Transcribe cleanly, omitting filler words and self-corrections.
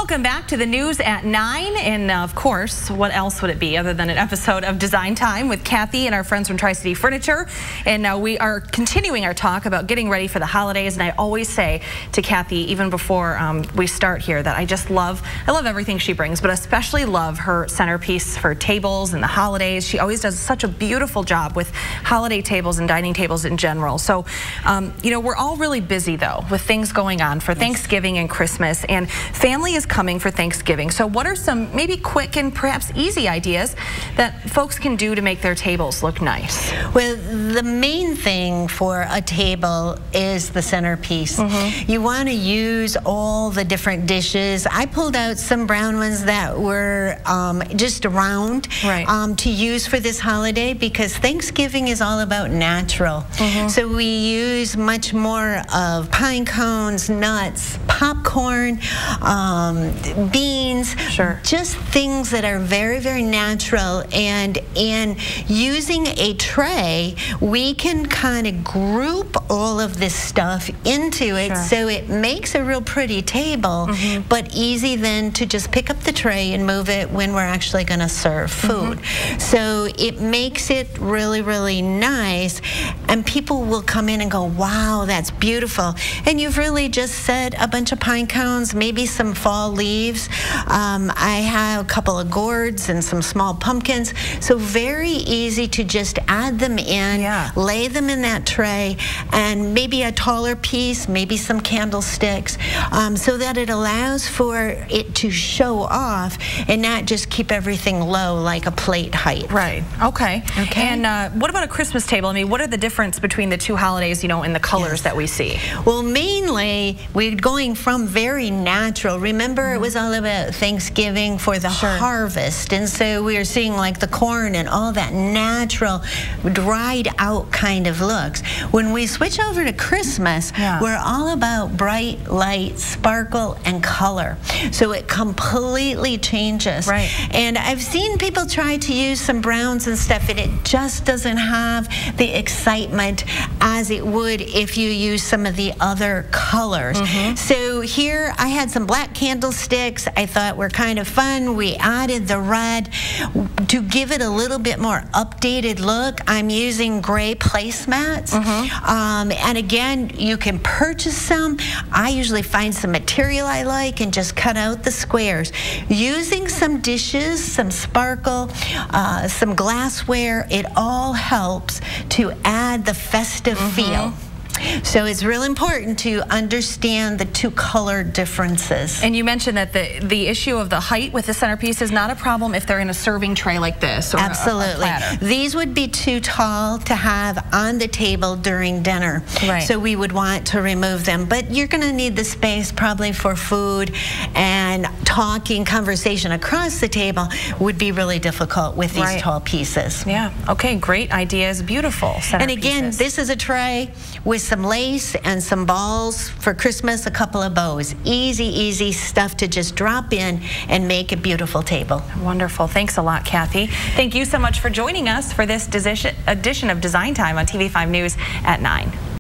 Welcome back to the news at 9, and of course, what else would it be other than an episode of Design Time with Kathy and our friends from Tri-City Furniture. And we are continuing our talk about getting ready for the holidays, and I always say to Kathy, even before we start here, that I love everything she brings, but especially love her centerpiece for tables and the holidays. She always does such a beautiful job with holiday tables and dining tables in general. So, you know, we're all really busy though with things going on for Thanksgiving and Christmas, and family is coming for Thanksgiving. So what are some maybe quick and perhaps easy ideas that folks can do to make their tables look nice? Well, the main thing for a table is the centerpiece. You want to use all the different dishes. I pulled out some brown ones that were just round to use for this holiday, because Thanksgiving is all about natural. So we use much more of pine cones, nuts, popcorn, beans, just things that are very, very natural. And in using a tray, we can kind of group all of this stuff into it, so it makes a real pretty table, but easy then to just pick up the tray and move it when we're actually going to serve food. So it makes it really, really nice, and people will come in and go, wow, that's beautiful. And you've really just set a bunch of pine cones, maybe some fall leaves. I have a couple of gourds and some small pumpkins, so very easy to just add them in, lay them in that tray, and maybe a taller piece, maybe some candlesticks, so that it allows for it to show off and not just keep everything low like a plate height. Okay. And what about a Christmas table? I mean, what are the difference between the two holidays, you know, in the colors that we see? Well, mainly we're going from very natural. Remember, it was all about Thanksgiving for the harvest, and so we are seeing like the corn and all that natural, dried out kind of looks. When we switch over to Christmas, we're all about bright light, sparkle, and color. So it completely changes. And I've seen people try to use some browns and stuff, and it just doesn't have the excitement as it would if you use some of the other colors. So here I had some black candlesticks I thought were kind of fun. We added the red to give it a little bit more updated look. I'm using gray placemats, and again, you can purchase some. I usually find some material I like and just cut out the squares. Using some dishes, some sparkle, some glassware, it all helps to add the festive feel. So it's real important to understand the two color differences. And you mentioned that the issue of the height with the centerpiece is not a problem if they're in a serving tray like this, or a platter. These would be too tall to have on the table during dinner. So we would want to remove them. But you're going to need the space probably for food, and talking, conversation across the table would be really difficult with these tall pieces. Okay, great ideas, beautiful centerpieces. And again, this is a tray with some lace and some balls for Christmas, a couple of bows. Easy, easy stuff to just drop in and make a beautiful table. Wonderful. Thanks a lot, Kathy. Thank you so much for joining us for this edition of Design Time on TV5 News at 9.